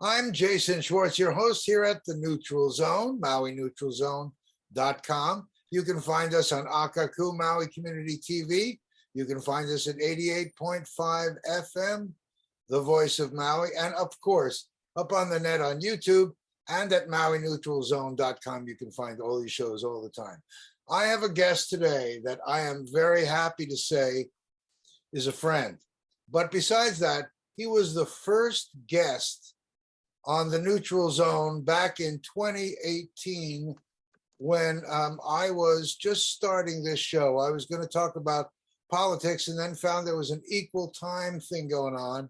I'm Jason Schwartz, your host here at the Neutral Zone, MauiNeutralZone.com. You can find us on Akaku Maui Community TV. You can find us at 88.5 FM, the voice of Maui, and of course, up on the net on YouTube and at MauiNeutralZone.com. You can find all these shows all the time. I have a guest today that I am very happy to say is a friend. But besides that, he was the first guest on the Neutral Zone back in 2018 when I was just starting this show. I was going to talk about politics and then found there was an equal time thing going on.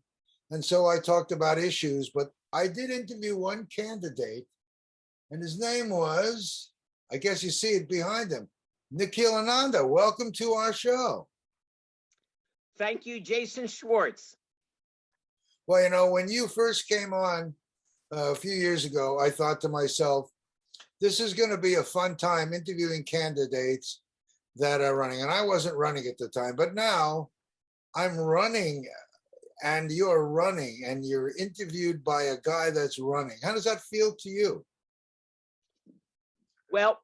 And so I talked about issues, but I did interview one candidate, and his name was, I guess you see it behind him, Nikhilananda. Welcome to our show. Thank you, Jason Schwartz. Well, you know, when you first came on a few years ago, I thought to myself, this is going to be a fun time interviewing candidates that are running. And I wasn't running at the time, but now I'm running and you're running and you're interviewed by a guy that's running. How does that feel to you? Well,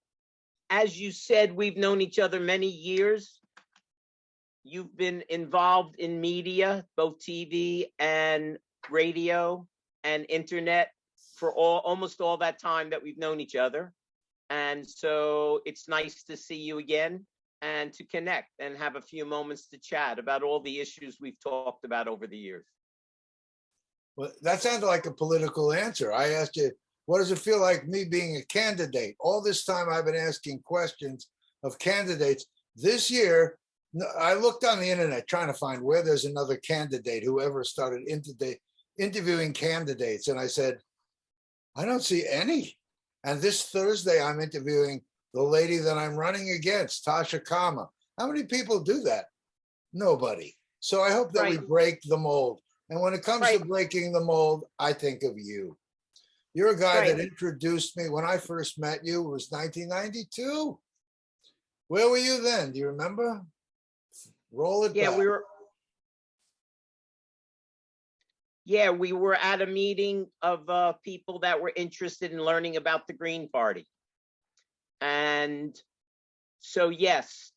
as you said, we've known each other many years. You've been involved in media, both TV and radio and internet for almost all that time that we've known each other. And so it's nice to see you again and to connect and have a few moments to chat about all the issues we've talked about over the years. Well, that sounded like a political answer. I asked you, what does it feel like me being a candidate? All this time I've been asking questions of candidates. This year, I looked on the internet trying to find where there's another candidate who ever started interviewing candidates. And I said, I don't see any. And this Thursday, I'm interviewing the lady that I'm running against, Tasha Kama. How many people do that? Nobody. So I hope that we break the mold. And when it comes to breaking the mold, I think of you. You're a guy that introduced me when I first met you. It was 1992. Where were you then? Do you remember? Roll it back. We were at a meeting of people that were interested in learning about the Green Party. And so, yes,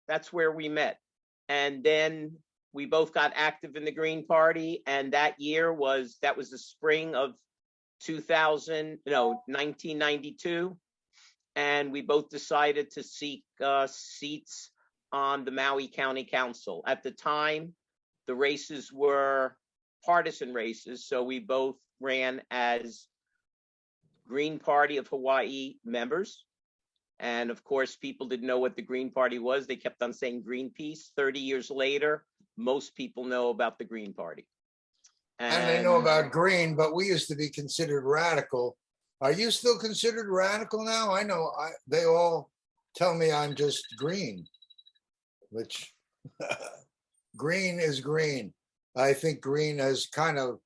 that's where we met. And then we both got active in the Green Party. And that was the spring of 1992. And we both decided to seek seats on the Maui County Council. At the time, the races were partisan races, so we both ran as Green Party of Hawaii members. And of course, people didn't know what the Green Party was. They kept on saying Greenpeace. 30 years later, most people know about the Green Party. And they know about green, but we used to be considered radical. Are you still considered radical now? I know they all tell me I'm just green, which green is green. I think green has kind of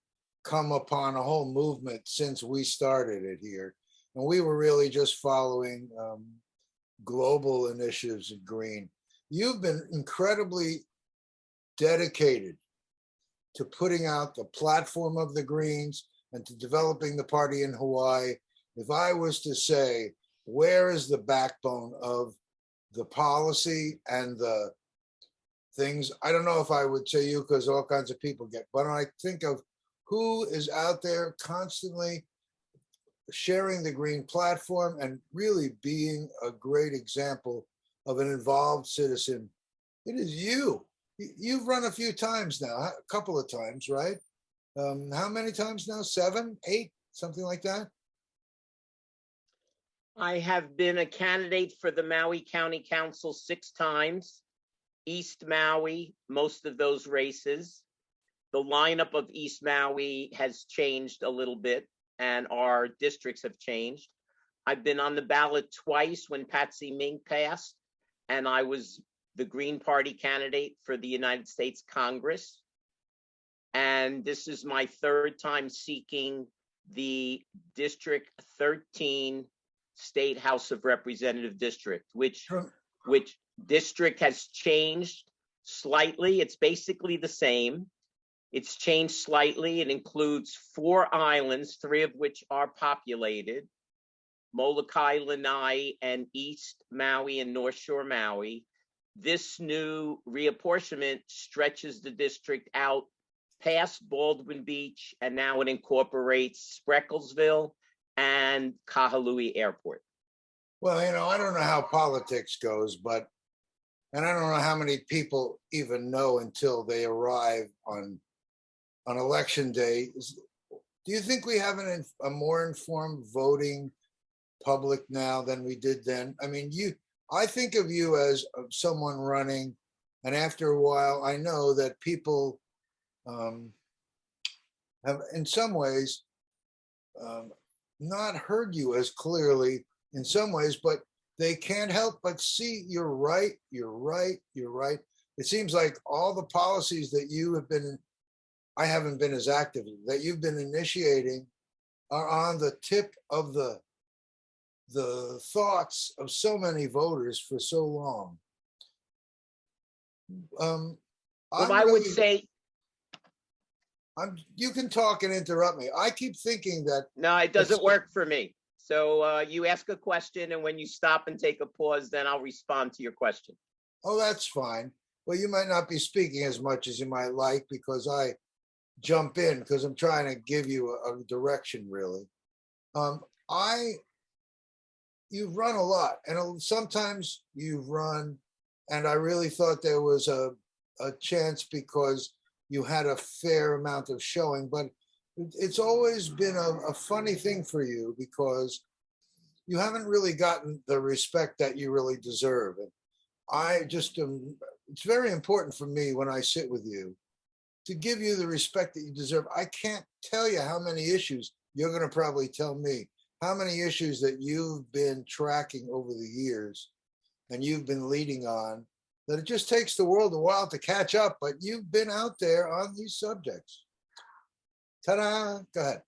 come upon a whole movement since we started it here. And we were really just following global initiatives of green. You've been incredibly dedicated to putting out the platform of the Greens and to developing the party in Hawaii. If I was to say, where is the backbone of the policy and the things, I don't know if I would say you because all kinds of people get, but I think of who is out there constantly sharing the green platform and really being a great example of an involved citizen. It is you. You've run a few times now, a couple of times, right? How many times now? 7, 8, something like that? I have been a candidate for the Maui County Council 6 times. East Maui, most of those races. The lineup of East Maui has changed a little bit, and our districts have changed. I've been on the ballot twice when Patsy Mink passed, and I was the Green Party candidate for the United States Congress. And this is my 3rd time seeking the District 13 State House of Representative district, which district has changed slightly. It's basically the same. It's changed slightly. It includes 4 islands, 3 of which are populated: Molokai, Lanai, and East Maui and North Shore Maui. This new reapportionment stretches the district out past Baldwin Beach, and now it incorporates Spreckelsville and Kahului Airport. Well, I don't know how politics goes, and I don't know how many people even know until they arrive on election day. Do you think we have a more informed voting public now than we did then? I mean, I think of you as someone running, and after a while, I know that people have, in some ways, not heard you as clearly in some ways, but they can't help but see you're right, you're right, you're right. It seems like all the policies that you have been, I haven't been as active, that you've been initiating are on the tip of the thoughts of so many voters for so long. Well, I would say, you can talk and interrupt me. I keep thinking that. No, it doesn't work for me. So you ask a question, and when you stop and take a pause, then I'll respond to your question. Oh, that's fine. Well, you might not be speaking as much as you might like because I jump in because I'm trying to give you a direction, really. You've run a lot, and sometimes you've run, and I really thought there was a chance because you had a fair amount of showing, but it's always been a funny thing for you because you haven't really gotten the respect that you really deserve. And I just it's very important for me when I sit with you to give you the respect that you deserve. I can't tell you how many issues, you're going to probably tell me, how many issues that you've been tracking over the years and you've been leading on, that it just takes the world a while to catch up, but you've been out there on these subjects. Ta-da, go ahead.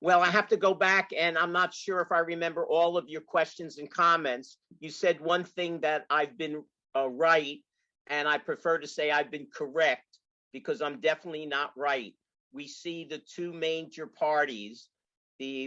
Well, I have to go back, and I'm not sure if I remember all of your questions and comments. You said one thing that I've been right, and I prefer to say I've been correct because I'm definitely not right. We see the 2 major parties,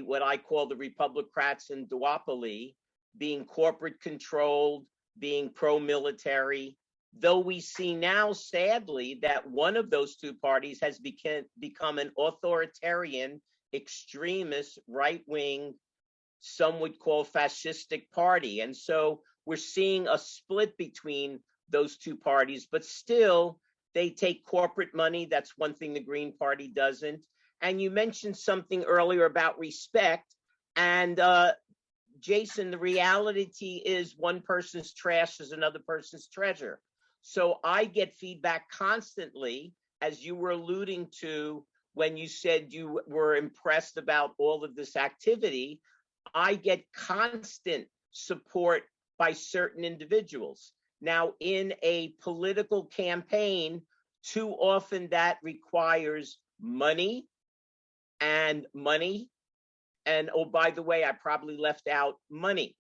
what I call the Republicrats and duopoly, being corporate controlled, being pro-military, though we see now, sadly, that one of those 2 parties has become an authoritarian, extremist, right-wing, some would call fascistic party. And so we're seeing a split between those 2 parties, but still they take corporate money. That's one thing the Green Party doesn't. And you mentioned something earlier about respect. And Jason, the reality is one person's trash is another person's treasure. So I get feedback constantly, as you were alluding to when you said you were impressed about all of this activity. I get constant support by certain individuals. Now, in a political campaign, too often that requires money. And, oh, by the way, I probably left out money.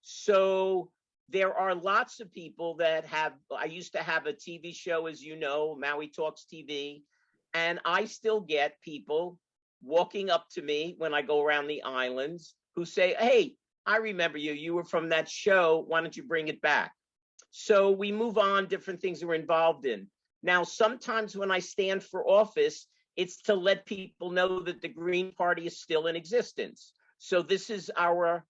So there are lots of people that I used to have a TV show, as you know, Maui Talks TV, and I still get people walking up to me when I go around the islands who say, hey, I remember you. You were from that show. Why don't you bring it back? So we move on, different things we're involved in. Now, sometimes when I stand for office, it's to let people know that the Green Party is still in existence. So this is our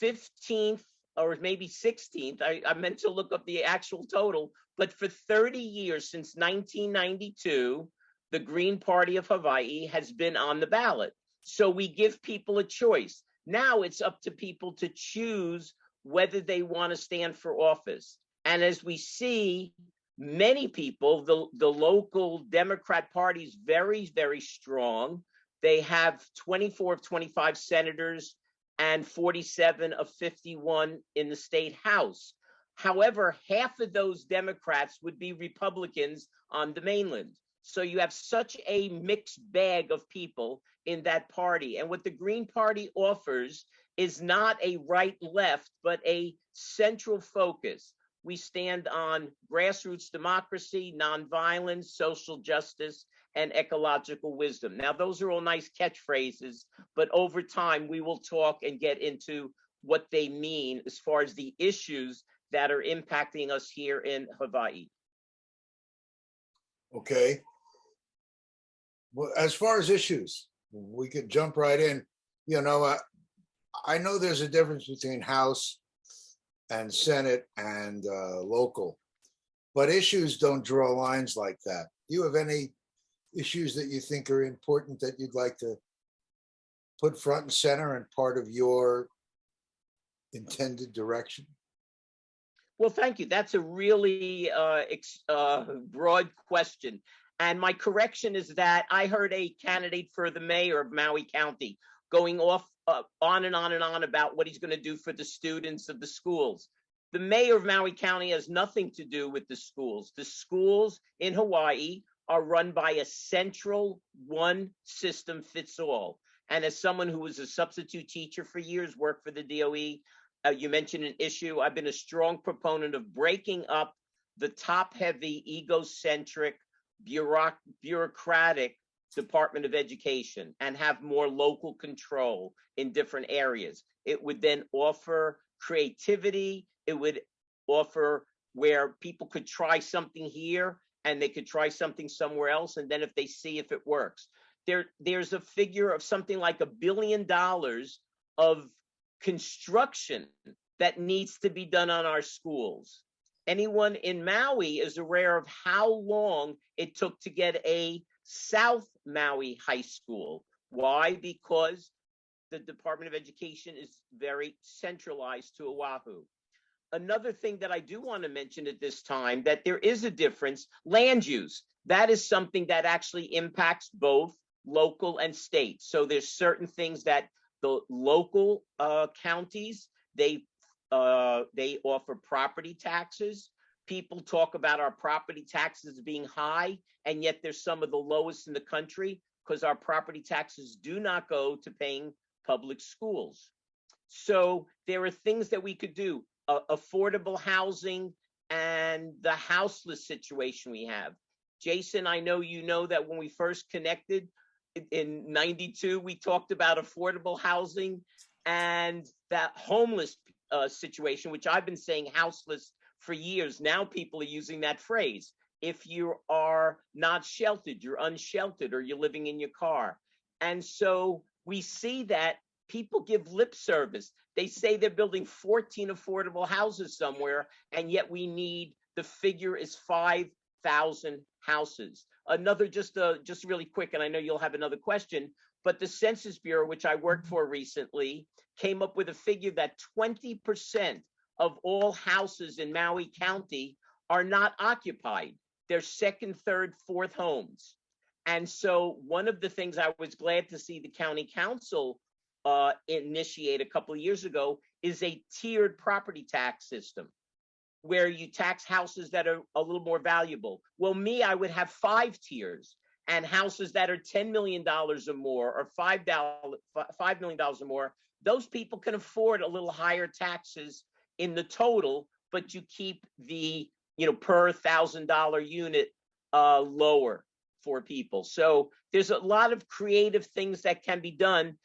15th or maybe 16th. I meant to look up the actual total, but for 30 years, since 1992, the Green Party of Hawaii has been on the ballot. So we give people a choice. Now it's up to people to choose whether they want to stand for office. And as we see, many people, the local Democrat Party is very, very strong. They have 24 of 25 senators and 47 of 51 in the state house. However, half of those Democrats would be Republicans on the mainland. So you have such a mixed bag of people in that party. And what the Green Party offers is not a right-left, but a central focus. we stand on grassroots democracy, nonviolence, social justice, and ecological wisdom. Now, those are all nice catchphrases, but over time, we will talk and get into what they mean as far as the issues that are impacting us here in Hawaii. Okay. Well, as far as issues, we could jump right in. You know, I know there's a difference between House and Senate and local, but issues don't draw lines like that. Do you have any issues that you think are important that you'd like to put front and center and part of your intended direction? Well, thank you. That's a really broad question. And my correction is that I heard a candidate for the mayor of Maui County going off on and on and on about what he's going to do for the students of the schools. The mayor of Maui County has nothing to do with the schools. The schools in Hawaii are run by a central one system fits all. And as someone who was a substitute teacher for years, worked for the DOE, you mentioned an issue. I've been a strong proponent of breaking up the top-heavy, egocentric, bureaucratic Department of Education and have more local control in different areas. It would then offer creativity. It would offer where people could try something here and they could try something somewhere else. And then if they see if it works, there's a figure of something like $1 billion of construction that needs to be done on our schools. Anyone in Maui is aware of how long it took to get a South Maui high school. Why? Because the Department of Education is very centralized to Oahu. Another thing that I do want to mention at this time, that there is a difference, land use. That is something that actually impacts both local and state. So there's certain things that the local counties, they offer property taxes. People talk about our property taxes being high, and yet they're some of the lowest in the country because our property taxes do not go to paying public schools. So there are things that we could do. Affordable housing and the houseless situation we have. Jason, I know you know that when we first connected in 92, we talked about affordable housing and that homeless situation, which I've been saying houseless for years. Now people are using that phrase. If you are not sheltered, you're unsheltered, or you're living in your car. And so we see that people give lip service. They say they're building 14 affordable houses somewhere, and yet the figure is 5,000 houses. Another, just really quick, and I know you'll have another question, but the Census Bureau, which I worked for recently, came up with a figure that 20% of all houses in Maui County are not occupied. They're second, third, fourth homes. And so one of the things I was glad to see the county council initiate a couple of years ago is a tiered property tax system where you tax houses that are a little more valuable. Well, I would have 5 tiers, and houses that are $10 million or more, or $5 million or more, those people can afford a little higher taxes in the total, but you keep the, per $1,000 unit lower for people. So there's a lot of creative things that can be done.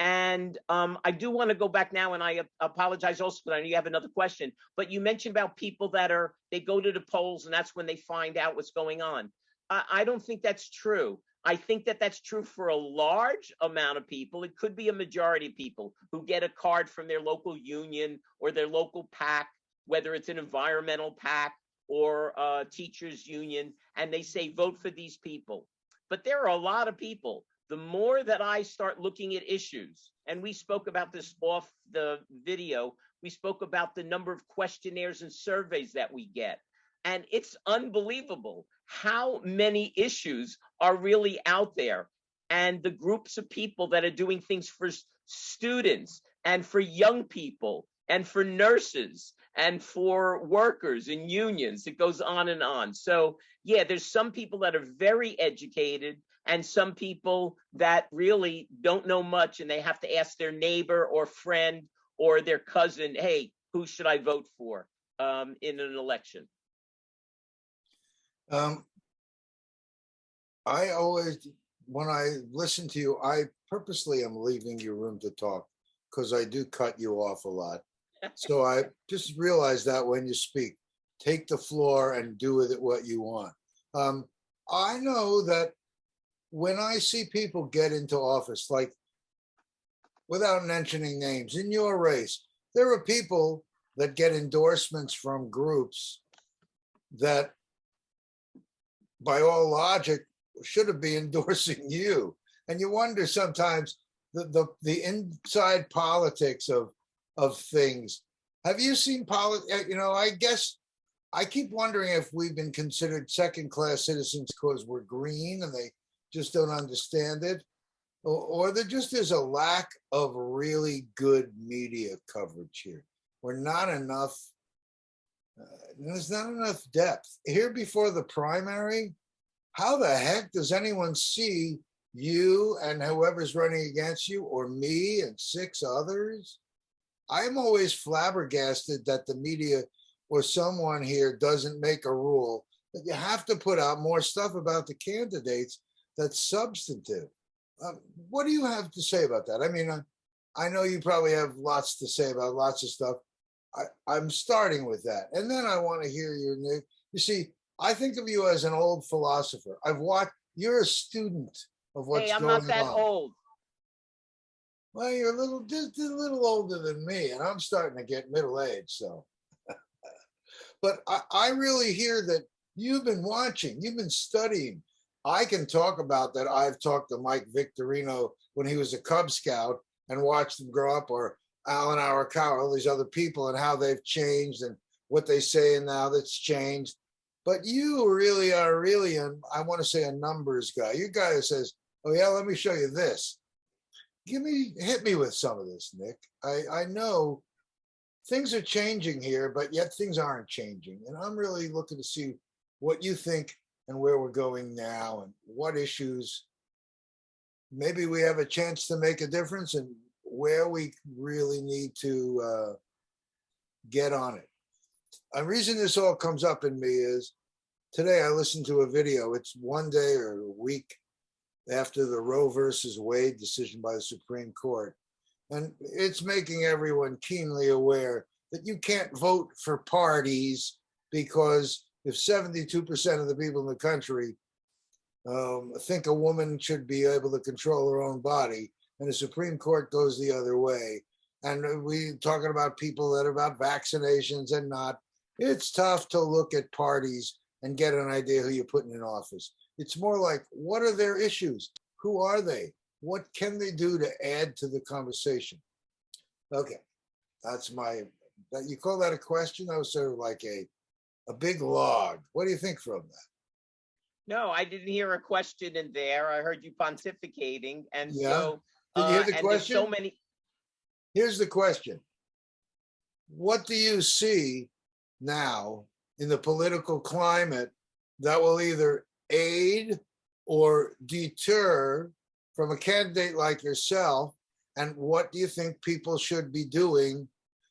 And I do want to go back now, and I apologize also, but I know you have another question, but you mentioned about people they go to the polls and that's when they find out what's going on. I don't think that's true. I think that that's true for a large amount of people. It could be a majority of people who get a card from their local union or their local PAC, whether it's an environmental PAC or a teachers union, and they say, vote for these people. But there are a lot of people. The more that I start looking at issues, and we spoke about this off the video, we spoke about the number of questionnaires and surveys that we get. And it's unbelievable how many issues are really out there. And the groups of people that are doing things for students and for young people and for nurses and for workers and unions, it goes on and on. So yeah, there's some people that are very educated and some people that really don't know much, and they have to ask their neighbor or friend or their cousin, hey, who should I vote for? in an election. I always, when I listen to you, I purposely am leaving your room to talk because I do cut you off a lot. So I just realize that when you speak, take the floor and do with it what you want. I know that when I see people get into office, like without mentioning names, in your race, there are people that get endorsements from groups that, by all logic, should have been endorsing you. And you wonder sometimes the inside politics of things. Have you seen I guess I keep wondering if we've been considered second-class citizens because we're green and they just don't understand it, or there just is a lack of really good media coverage here. We're not enough. There's not enough depth here before the primary. How the heck does anyone see you and whoever's running against you, or me and 6 others? I'm always flabbergasted that the media or someone here doesn't make a rule that you have to put out more stuff about the candidates that's substantive. What do you have to say about that? I mean, I know you probably have lots to say about lots of stuff. I'm starting with that. And then I want to hear your new, you see, I think of you as an old philosopher. You're a student of what's Hey, I'm going not that on. old. Well, you're just a little older than me, and I'm starting to get middle-aged, so. But I really hear that you've been watching, you've been studying. I can talk about that. I've talked to Mike Victorino when he was a Cub Scout and watched him grow up, or Alan Arakawa, all these other people, and how they've changed and what they say now that's changed. But you really are I want to say, a numbers guy. You're a guy that says, oh yeah, let me show you this. Hit me with some of this, Nick. I know things are changing here, but yet things aren't changing. And I'm really looking to see what you think and where we're going now and what issues maybe we have a chance to make a difference and where we really need to get on it. A reason this all comes up in me is today I listened to a video. It's one day or a week after the Roe versus Wade decision by the Supreme Court. And it's making everyone keenly aware that you can't vote for parties, because if 72% of the people in the country think a woman should be able to control her own body, and the Supreme Court goes the other way, and we talking about people that are about vaccinations and not, it's tough to look at parties and get an idea who you're putting in office. It's more like, what are their issues? Who are they? What can they do to add to the conversation? Okay, that's you call that a question? That was sort of like a big log. What do you think from that? No, I didn't hear a question in there. I heard you pontificating. And Yeah. so, Did you hear the and question? there's so many. Here's the question. What do you see now in the political climate that will either aid or deter from a candidate like yourself? And what do you think people should be doing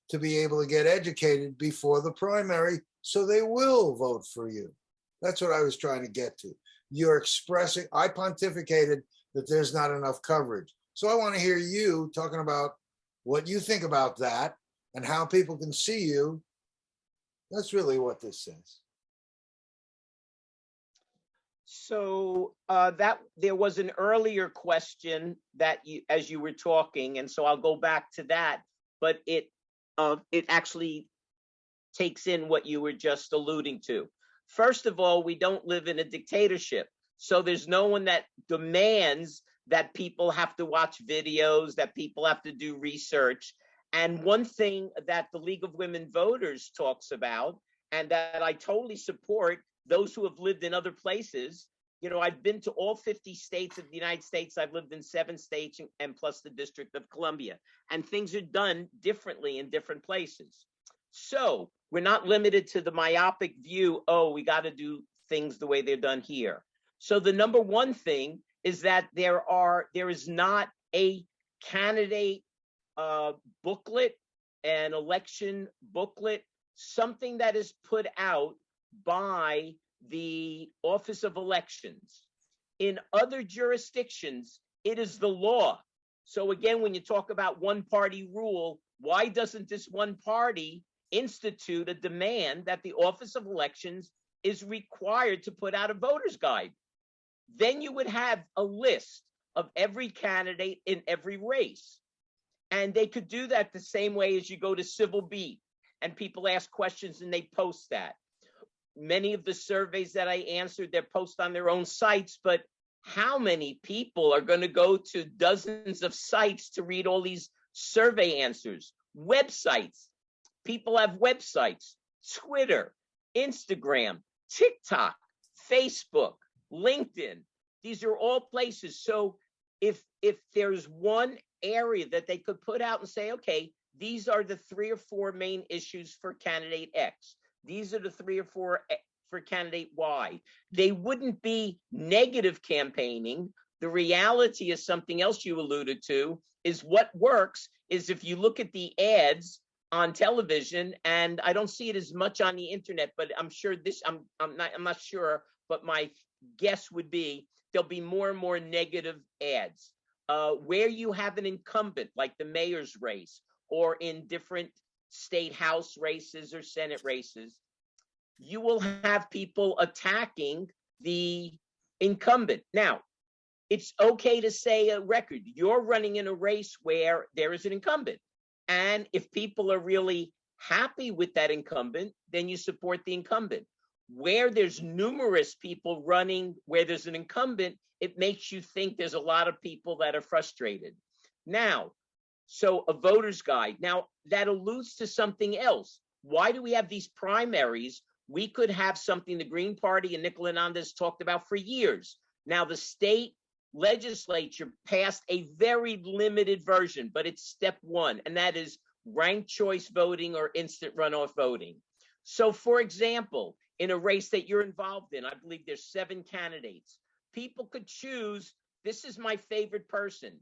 to be able to get educated before the primary so they will vote for you? That's what I was trying to get to. You're expressing, I pontificated that there's not enough coverage. So I want to hear you talking about what you think about that and how people can see you. That's really what this says. So that there was an earlier question that as you were talking, and so I'll go back to that, but it actually takes in what you were just alluding to. First of all, we don't live in a dictatorship, so there's no one that demands that people have to watch videos, that people have to do research. And one thing that the League of Women Voters talks about, and that I totally support, those who have lived in other places, I've been to all 50 states of the United States. I've lived in 7 states and plus the District of Columbia. And things are done differently in different places. So we're not limited to the myopic view, oh, we got to do things the way they're done here. So the number one thing is that there is not a candidate booklet, an election booklet something that is put out by the Office of Elections. In other jurisdictions, it is the law. So again, when you talk about one party rule, why doesn't this one party institute a demand that the Office of Elections is required to put out a voter's guide? Then you would have a list of every candidate in every race. And they could do that the same way as you go to Civil Beat and people ask questions and they post that. Many of the surveys that I answered, they're posted on their own sites, but how many people are going to go to dozens of sites to read all these survey answers? Websites. People have websites, Twitter, Instagram, TikTok, Facebook, LinkedIn. These are all places. So if there's one area that they could put out and say, okay, these are the 3 or 4 main issues for candidate X. These are the 3 or 4 for candidate Y. They wouldn't be negative campaigning. The reality is something else you alluded to, is what works is if you look at the ads on television, and I don't see it as much on the internet, but I'm sure I'm not sure, but my guess would be there'll be more and more negative ads. Where you have an incumbent, like the mayor's race, or in different state house races or Senate races, you will have people attacking the incumbent. Now, it's okay to say a record. You're running in a race where there is an incumbent. And if people are really happy with that incumbent, then you support the incumbent. Where there's numerous people running, where there's an incumbent, it makes you think there's a lot of people that are frustrated. Now, so a voter's guide. Now, that alludes to something else. Why do we have these primaries? We could have something the Green Party and Nikhilananda has talked about for years. Now, the state legislature passed a very limited version, but it's step 1, and that is ranked choice voting or instant runoff voting. So, for example, in a race that you're involved in, I believe there's 7 candidates. People could choose, this is my favorite person,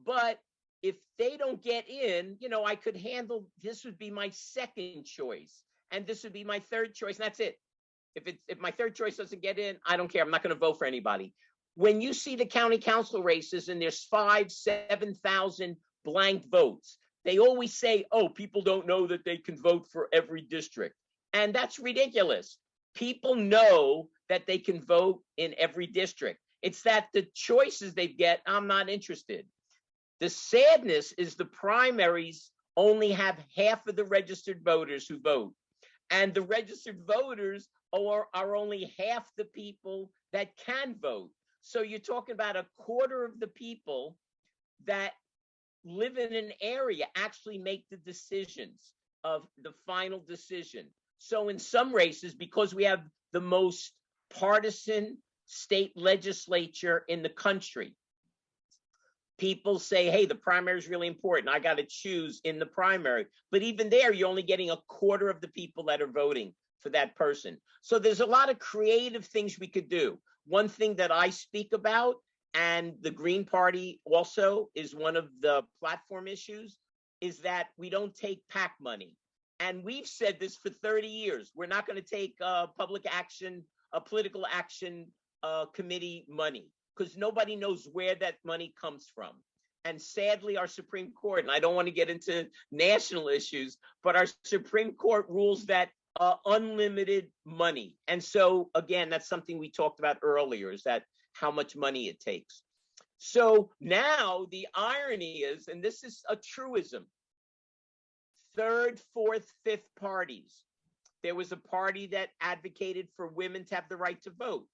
but if they don't get in, I could handle, this would be my second choice, and this would be my third choice, and that's it. If my third choice doesn't get in, I don't care. I'm not going to vote for anybody. When you see the county council races and there's 5,000, 7,000 blank votes, they always say, oh, people don't know that they can vote for every district. And that's ridiculous. People know that they can vote in every district. It's that the choices they get, I'm not interested. The sadness is the primaries only have half of the registered voters who vote. And the registered voters are only half the people that can vote. So you're talking about a quarter of the people that live in an area actually make the decisions of the final decision. So in some races, because we have the most partisan state legislature in the country, people say, hey, the primary is really important. I got to choose in the primary. But even there, you're only getting a quarter of the people that are voting for that person. So there's a lot of creative things we could do. One thing that I speak about, and the Green Party also is one of the platform issues, is that we don't take PAC money. And we've said this for 30 years. We're not going to take public action, political action committee money, because nobody knows where that money comes from. And sadly, our Supreme Court, and I don't want to get into national issues, but our Supreme Court rules that unlimited money. And so, again, that's something we talked about earlier, is that how much money it takes. So now the irony is, and this is a truism, 3rd, 4th, 5th parties. There was a party that advocated for women to have the right to vote.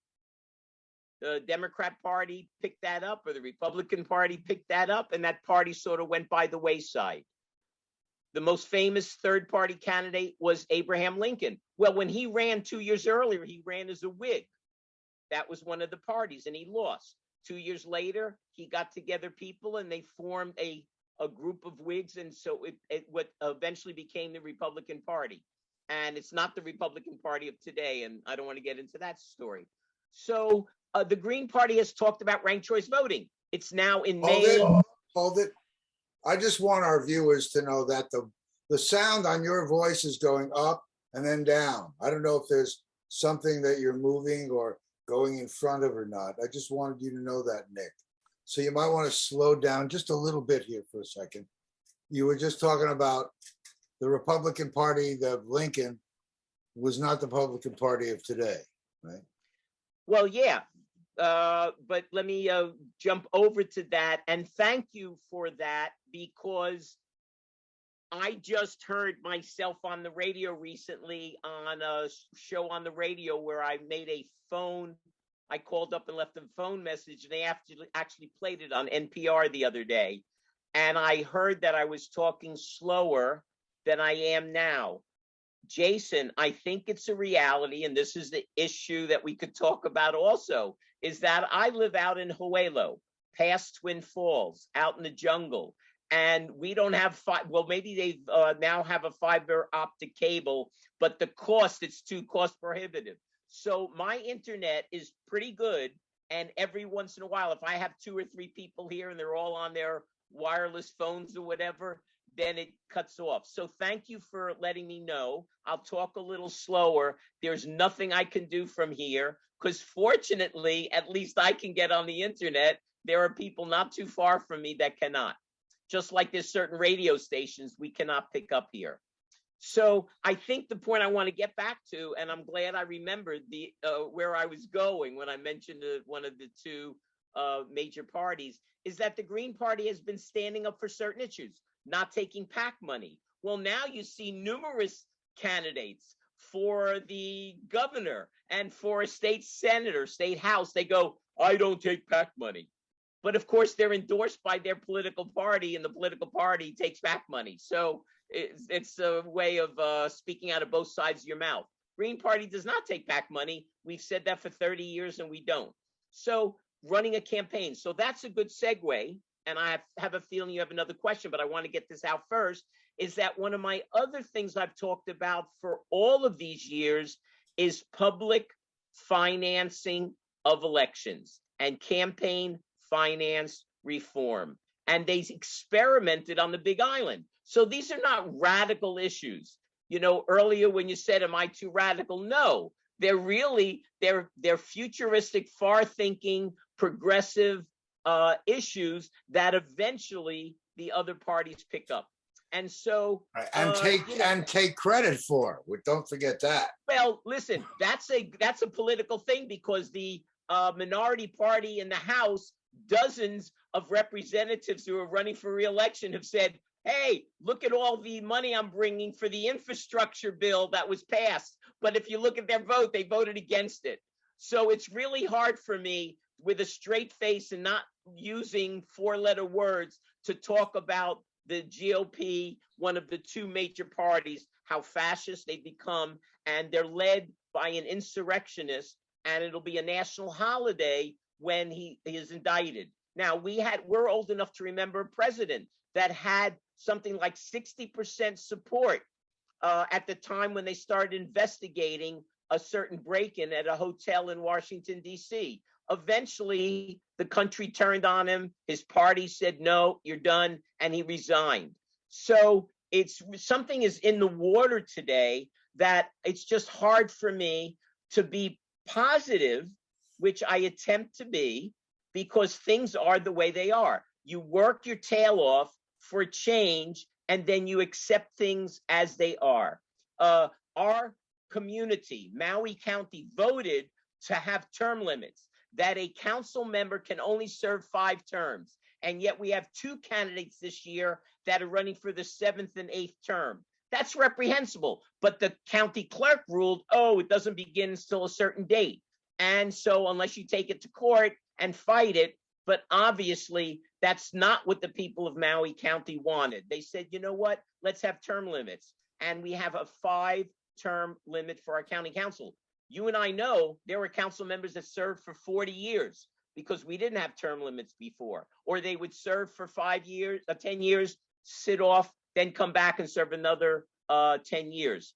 The Democrat Party picked that up, or the Republican Party picked that up, and that party sort of went by the wayside. The most famous third-party candidate was Abraham Lincoln. Well, when he ran 2 years earlier, he ran as a Whig. That was one of the parties, and he lost. 2 years later, he got together people, and they formed a group of Whigs, and so it what eventually became the Republican Party. And it's not the Republican Party of today, and I don't want to get into that story. So the Green Party has talked about ranked choice voting. It's now in May. Hold it. I just want our viewers to know that the sound on your voice is going up and then down. I don't know if there's something that you're moving or going in front of or not. I just wanted you to know that, Nick. So you might want to slow down just a little bit here for a second. You were just talking about the Republican Party of Lincoln was not the Republican Party of today, right? Well, yeah, but let me jump over to that and thank you for that, because I just heard myself on the radio recently on a show on the radio where I made a phone. I called up and left a phone message, and they actually played it on NPR the other day. And I heard that I was talking slower than I am now. Jason, I think it's a reality, and this is the issue that we could talk about also, is that I live out in Huelo, past Twin Falls, out in the jungle. And we don't have well, maybe they now have a fiber optic cable, but the cost, it's too cost prohibitive. So my internet is pretty good. And every once in a while, if I have 2 or 3 people here and they're all on their wireless phones or whatever, then it cuts off. So thank you for letting me know. I'll talk a little slower. There's nothing I can do from here, because fortunately, at least I can get on the internet. There are people not too far from me that cannot. Just like there's certain radio stations we cannot pick up here. So I think the point I want to get back to, and I'm glad I remembered the where I was going when I mentioned one of the 2 major parties, is that the Green Party has been standing up for certain issues, not taking PAC money. Well, now you see numerous candidates for the governor and for a state senator, state house. They go, I don't take PAC money. But of course, they're endorsed by their political party, and the political party takes back money. So it's a way of speaking out of both sides of your mouth. Green Party does not take back money. We've said that for 30 years, and we don't. So running a campaign. So that's a good segue. And I have a feeling you have another question, but I want to get this out first, is that one of my other things I've talked about for all of these years is public financing of elections and campaign finance reform. And they experimented on the Big Island. So these are not radical issues. You know, earlier when you said, am I too radical? No, they're really, they're futuristic, far-thinking, progressive issues that eventually the other parties pick up. And so and take credit for. Don't forget that. Well, listen, that's a political thing, because the minority party in the House, dozens of representatives who are running for re-election have said, hey, look at all the money I'm bringing for the infrastructure bill that was passed. But if you look at their vote, they voted against it. So it's really hard for me, with a straight face and not using 4-letter words, to talk about the GOP, one of the 2 major parties, how fascist they become, and they're led by an insurrectionist, and it'll be a national holiday when he is indicted. Now, we're old enough to remember a president that had something like 60% support at the time when they started investigating a certain break-in at a hotel in Washington, D.C. Eventually, the country turned on him. His party said, no, you're done, and he resigned. So something is in the water today that it's just hard for me to be positive, which I attempt to be, because things are the way they are. You work your tail off for change, and then you accept things as they are. Our community, Maui County, voted to have term limits, that a council member can only serve 5 terms. And yet we have 2 candidates this year that are running for the 7th and 8th term. That's reprehensible. But the county clerk ruled, it doesn't begin until a certain date. And so unless you take it to court and fight it, but obviously that's not what the people of Maui County wanted. They said, you know what, let's have term limits. And we have a 5-term limit for our county council. You and I know there were council members that served for 40 years because we didn't have term limits before, or they would serve for 5 years, 10 years, sit off, then come back and serve another 10 years.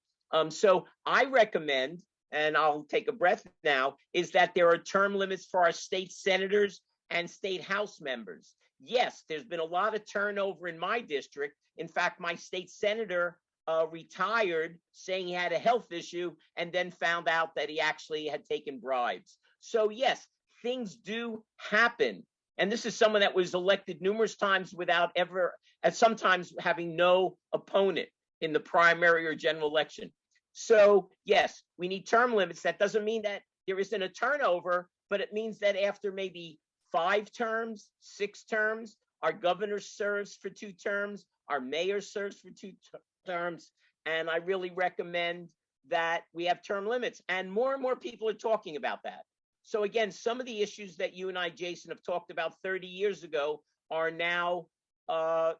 So I recommend, and I'll take a breath now, is that there are term limits for our state senators and state house members. Yes, there's been a lot of turnover in my district. In fact, my state senator retired saying he had a health issue and then found out that he actually had taken bribes. So yes, things do happen. And this is someone that was elected numerous times without ever, and sometimes having no opponent in the primary or general election. So yes, we need term limits. That doesn't mean that there isn't a turnover, but it means that after maybe 5 terms, 6 terms, our governor serves for 2 terms, our mayor serves for 2 terms, and I really recommend that we have term limits. And more people are talking about that. So again, some of the issues that you and I, Jason, have talked about 30 years ago are now, are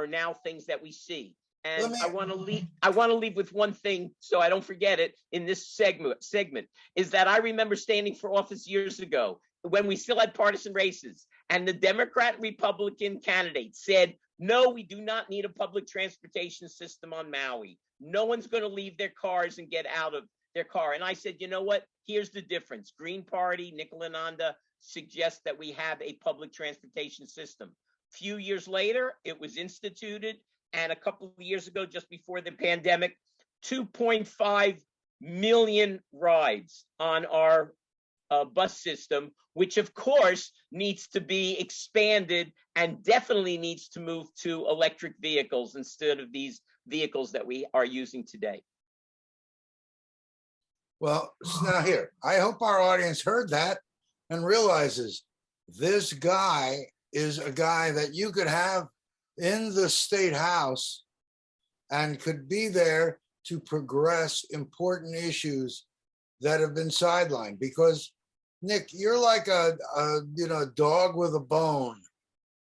now things that we see. And I want to leave with one thing so I don't forget it in this segment is that I remember standing for office years ago when we still had partisan races, and the Democrat Republican candidate said, no, we do not need a public transportation system on Maui. No one's going to leave their cars and get out of their car. And I said, you know what? Here's the difference. Green Party, Nikhilananda suggests that we have a public transportation system. Few years later, it was instituted. And a couple of years ago, just before the pandemic, 2.5 million rides on our bus system, which of course needs to be expanded and definitely needs to move to electric vehicles instead of these vehicles that we are using today. Well, now here, I hope our audience heard that and realizes this guy is a guy that you could have in the state house and could be there to progress important issues that have been sidelined. Because Nick, you're like a dog with a bone.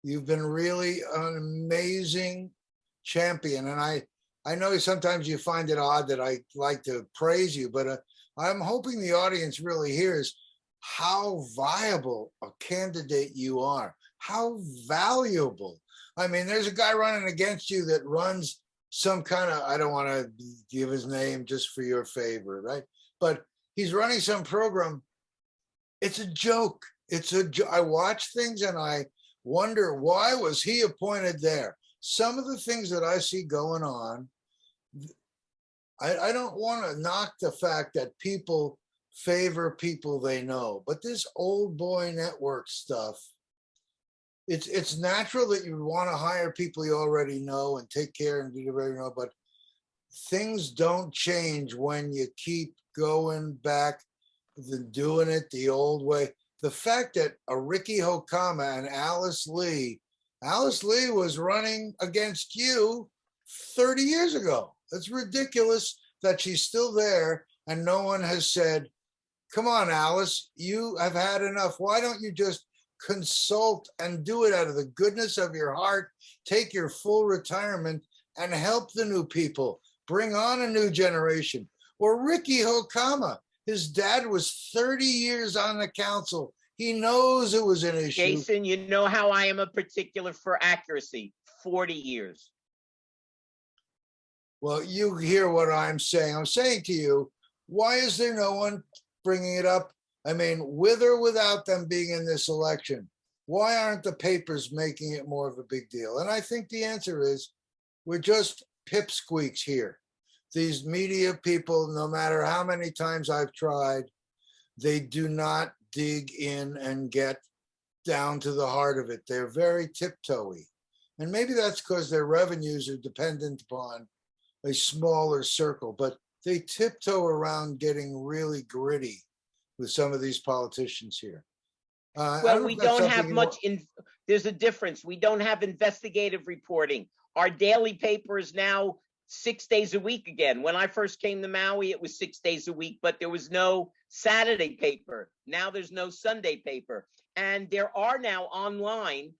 You've been really an amazing champion. And I know sometimes you find it odd that I like to praise you, but I'm hoping the audience really hears how viable a candidate you are, how valuable. I mean, there's a guy running against you that runs some kind of, I don't want to give his name just for your favor, right? But he's running some program. It's a joke. I watch things and I wonder, why was he appointed there? Some of the things that I see going on, I don't want to knock the fact that people favor people they know, but this old boy network stuff, it's natural that you want to hire people you already know and take care and do you already know, but things don't change when you keep going back and doing it the old way. The fact that a Ricky Hokama and Alice Lee was running against you 30 years ago. It's ridiculous that she's still there and no one has said, come on, Alice, you have had enough. Why don't you just consult and do it out of the goodness of your heart, take your full retirement and help the new people, bring on a new generation. Or Ricky Hokama, his dad was 30 years on the council. He knows it was an issue. Jason, you know how I am a particular for accuracy, 40 years. Well, you hear what I'm saying. I'm saying to you, why is there no one bringing it up? I mean, with or without them being in this election, why aren't the papers making it more of a big deal? And I think the answer is we're just pipsqueaks here. These media people, no matter how many times I've tried, they do not dig in and get down to the heart of it. They're very tiptoey. And maybe that's because their revenues are dependent upon a smaller circle, but they tiptoe around getting really gritty with some of these politicians here. Well, we don't have much, there's a difference. We don't have investigative reporting. Our daily paper is now 6 days a week again. When I first came to Maui, it was 6 days a week, but there was no Saturday paper. Now there's no Sunday paper. And there are now online,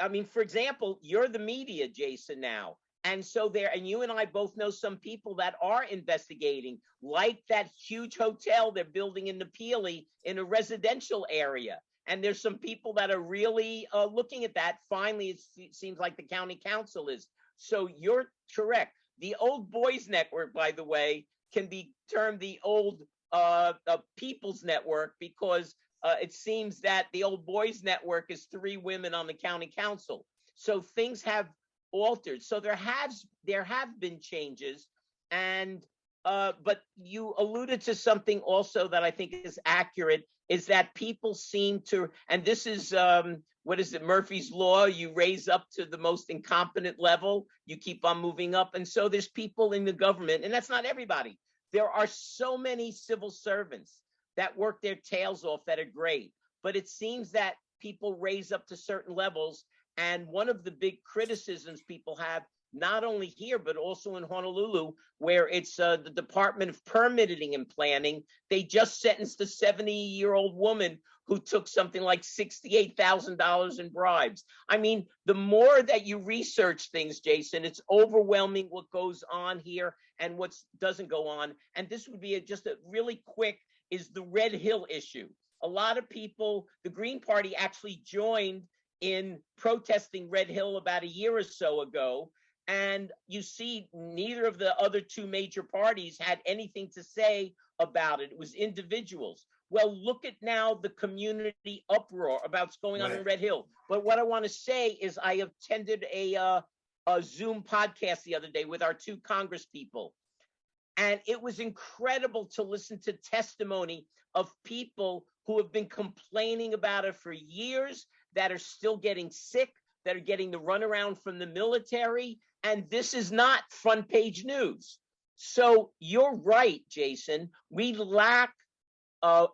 I mean, for example, you're the media, Jason, now. And so and you and I both know some people that are investigating, like that huge hotel they're building in Napili in a residential area. And there's some people that are really looking at that. Finally, it seems like the county council is. So you're correct. The old boys network, by the way, can be termed the old people's network because it seems that the old boys network is 3 women on the county council. So things have altered. So there have been changes, and but you alluded to something also that I think is accurate, is that people seem to, and this is what is it, Murphy's Law, you raise up to the most incompetent level, you keep on moving up. And so there's people in the government, and that's not everybody. There are so many civil servants that work their tails off that are great, but it seems that people raise up to certain levels. And one of the big criticisms people have, not only here, but also in Honolulu, where it's the Department of Permitting and Planning, they just sentenced a 70-year-old woman who took something like $68,000 in bribes. I mean, the more that you research things, Jason, it's overwhelming what goes on here and what doesn't go on. And this would be just a really quick, is the Red Hill issue. A lot of people, the Green Party actually joined in protesting Red Hill about a year or so ago. And you see, neither of the other two major parties had anything to say about it. It was individuals. Well, look at now the community uproar about what's going on in Red Hill. But what I want to say is I attended a Zoom podcast the other day with our two Congress people. And it was incredible to listen to testimony of people who have been complaining about it for years, that are still getting sick, that are getting the runaround from the military. And this is not front page news. So you're right, Jason. We lack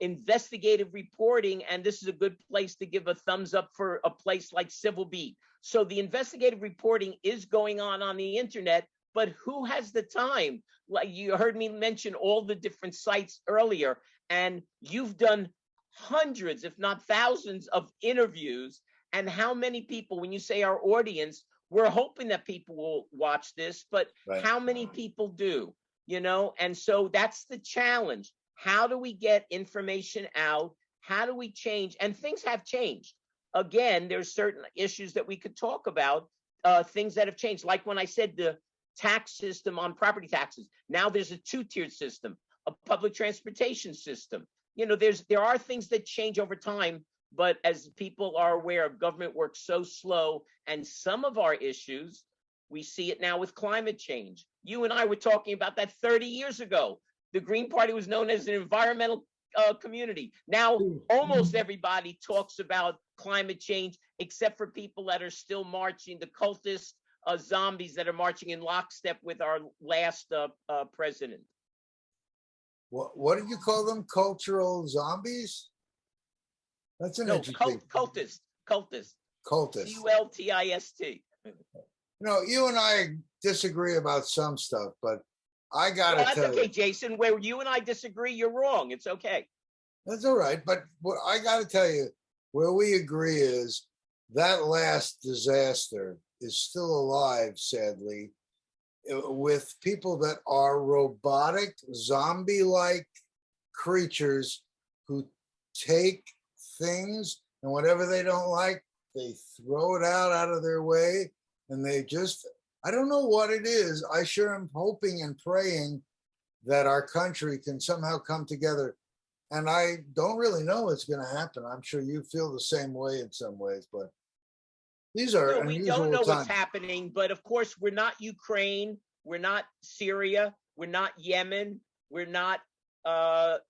investigative reporting, and this is a good place to give a thumbs up for a place like Civil Beat. So the investigative reporting is going on the internet, but who has the time? Like you heard me mention all the different sites earlier, and you've done hundreds, if not thousands, of interviews. And how many people, when you say our audience, we're hoping that people will watch this, but how many people do, you know? And so that's the challenge. How do we get information out? How do we change? And things have changed. Again, there's certain issues that we could talk about, things that have changed. Like when I said the tax system on property taxes, now there's a two-tiered system, a public transportation system. You know, there are things that change over time. But as people are aware of, government works so slow, and some of our issues, we see it now with climate change. You and I were talking about that 30 years ago. The Green Party was known as an environmental community. Now, almost everybody talks about climate change, except for people that are still marching, the cultist zombies that are marching in lockstep with our last president. What did you call them? Cultural zombies? That's an interesting. Cultist. Cultist. CULTIST. You know, you and I disagree about some stuff, but I gotta tell you. That's okay, Jason. Where you and I disagree, you're wrong. It's okay. That's all right. But what I gotta tell you, where we agree is that last disaster is still alive, sadly, with people that are robotic, zombie-like creatures who take things, and whatever they don't like, they throw it out of their way, and they just, I don't know what it is. I sure am hoping and praying that our country can somehow come together, and I don't really know what's going to happen. I'm sure you feel the same way in some ways, but these are unusual times. We don't know what's happening, but of course we're not Ukraine, we're not Syria, we're not Yemen, we're not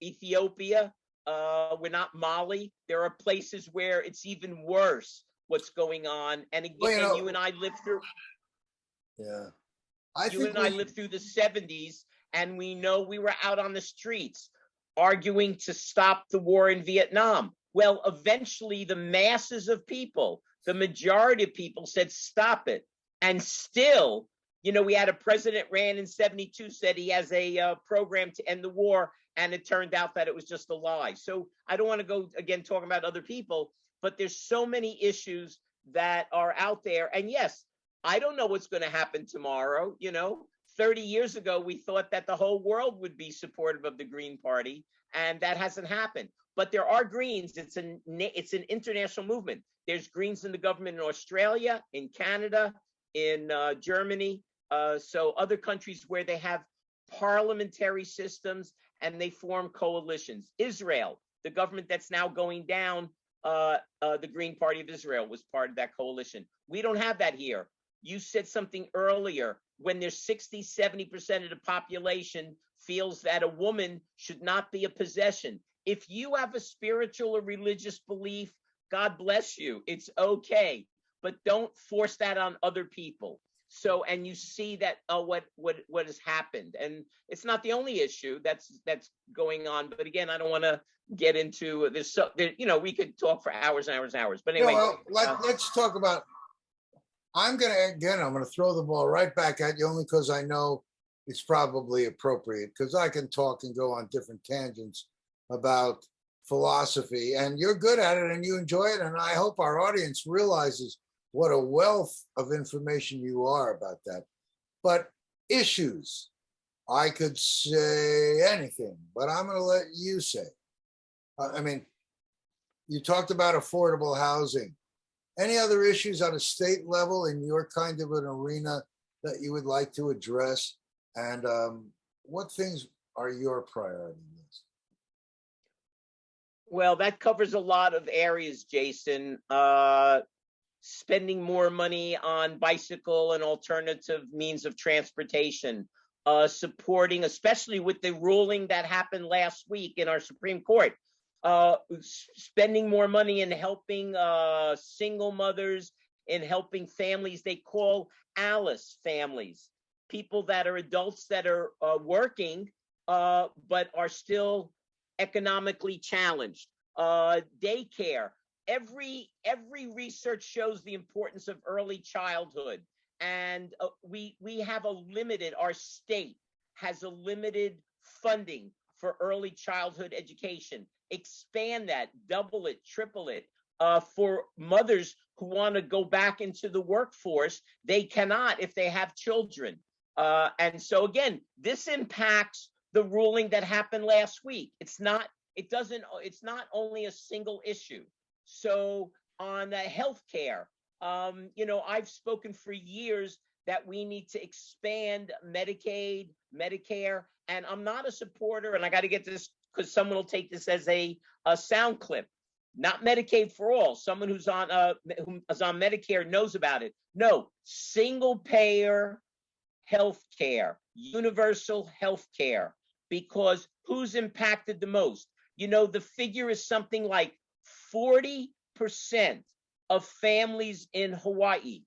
Ethiopia. We're not Mali. There are places where it's even worse what's going on. And again, you and I lived through. Yeah. I lived through the 70s, and we know we were out on the streets arguing to stop the war in Vietnam. Well, eventually the masses of people, the majority of people said, stop it. And still, you know, we had a president ran in 72, said he has a program to end the war. And it turned out that it was just a lie. So I don't want to go again talking about other people, but there's so many issues that are out there. And yes, I don't know what's going to happen tomorrow. You know, 30 years ago, we thought that the whole world would be supportive of the Green Party, and that hasn't happened. But there are Greens. It's an international movement. There's Greens in the government in Australia, in Canada, in Germany. So other countries where they have parliamentary systems and they form coalitions. Israel, the government that's now going down, the Green Party of Israel was part of that coalition. We don't have that here. You said something earlier, when there's 60-70% of the population feels that a woman should not be a possession. If you have a spiritual or religious belief, God bless you. It's okay, but don't force that on other people. So, and you see that what has happened, and it's not the only issue that's going on. But again, I don't want to get into this. So, we could talk for hours and hours and hours. But anyway, let's talk about. I'm going to throw the ball right back at you only because I know it's probably appropriate, because I can talk and go on different tangents about philosophy, and you're good at it and you enjoy it. And I hope our audience realizes what a wealth of information you are about that. But issues, I could say anything, but I'm going to let you say. I mean, you talked about affordable housing. Any other issues on a state level in your kind of an arena that you would like to address? And what things are your priority list? Well, that covers a lot of areas, Jason. Spending more money on bicycle and alternative means of transportation, supporting, especially with the ruling that happened last week in our Supreme Court, spending more money in helping single mothers, in helping families they call Alice families, people that are adults that are working but are still economically challenged, daycare. Every research shows the importance of early childhood, and we have our state has a limited funding for early childhood education. Expand that, double it, triple it. For mothers who want to go back into the workforce, they cannot if they have children. And so again, this impacts the ruling that happened last week. It's not only a single issue. So on healthcare, I've spoken for years that we need to expand Medicaid, Medicare, and I'm not a supporter, and I got to get this because someone will take this as a sound clip. Not Medicaid for all. Someone who's on Medicare knows about it. No, single payer health care, universal health care, because who's impacted the most? The figure is something like 40% of families in Hawaii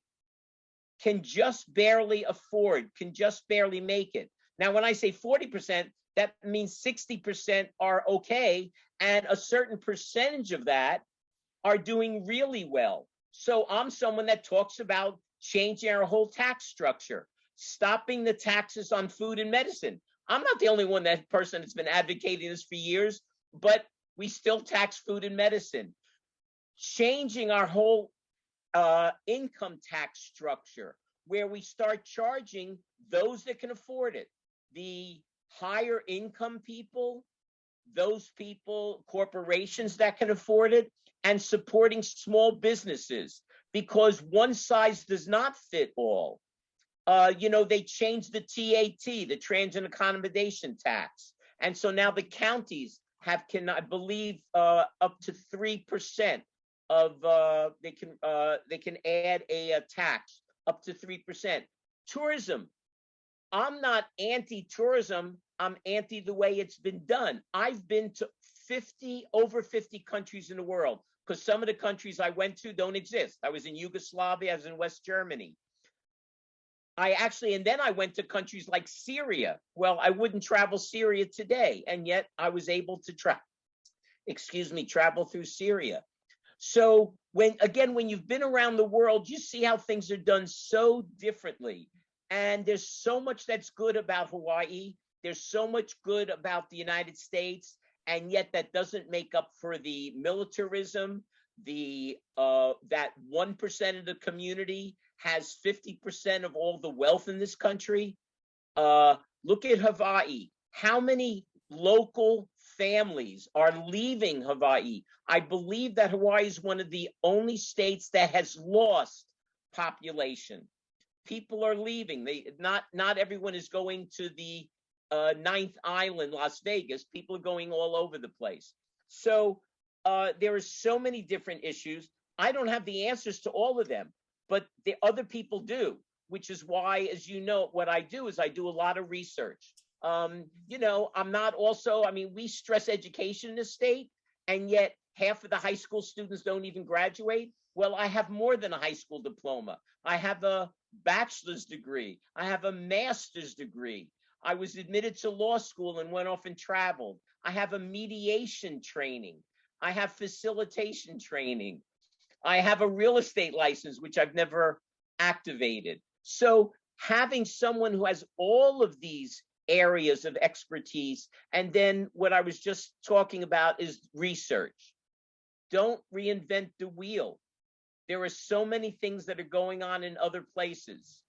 can just barely make it. Now, when I say 40%, that means 60% are okay, and a certain percentage of that are doing really well. So I'm someone that talks about changing our whole tax structure, stopping the taxes on food and medicine. I'm not the only person that's been advocating this for years, but we still tax food and medicine. Changing our whole income tax structure, where we start charging those that can afford it. The higher income people, those people, corporations that can afford it, and supporting small businesses, because one size does not fit all. They changed the TAT, the transit accommodation tax. And so now the counties can, I believe, up to 3% of they can add a tax up to 3%. Tourism. I'm not anti-tourism. I'm anti the way it's been done. I've been to over 50 countries in the world, because some of the countries I went to don't exist. I was in Yugoslavia, I was in West Germany. And then I went to countries like Syria. Well, I wouldn't travel Syria today, and yet I was able to travel through Syria. So when you've been around the world, you see how things are done so differently. And there's so much that's good about Hawaii. There's so much good about the United States, and yet that doesn't make up for the militarism, that 1% of the community has 50% of all the wealth in this country. Look at Hawaii. How many local families are leaving Hawaii? I believe that Hawaii is one of the only states that has lost population. People are leaving. Not everyone is going to the ninth island, Las Vegas. People are going all over the place. So there are so many different issues. I don't have the answers to all of them, but the other people do, which is why, as you know, what I do is I do a lot of research. I'm not also, we stress education in the state, and yet half of the high school students don't even graduate. Well, I have more than a high school diploma. I have a bachelor's degree. I have a master's degree. I was admitted to law school and went off and traveled. I have a mediation training. I have facilitation training. I have a real estate license, which I've never activated. So having someone who has all of these areas of expertise, and then what I was just talking about is research. Don't reinvent the wheel. There are so many things that are going on in other places.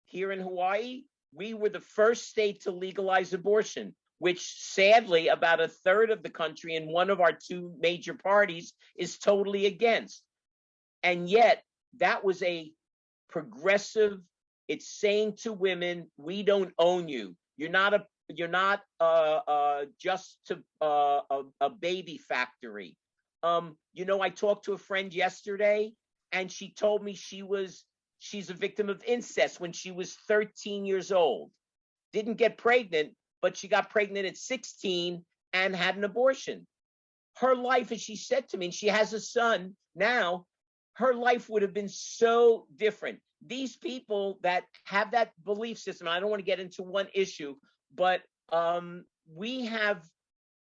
Here in Hawaii, we were the first state to legalize abortion, which sadly about a third of the country and one of our two major parties is totally against. And yet that was a progressive, it's saying to women, we don't own you. You're not just a baby factory. I talked to a friend yesterday, and she told me she's a victim of incest when she was 13 years old. Didn't get pregnant, but she got pregnant at 16 and had an abortion. Her life, as she said to me, and she has a son now, her life would have been so different. These people that have that belief system, I don't want to get into one issue, but we have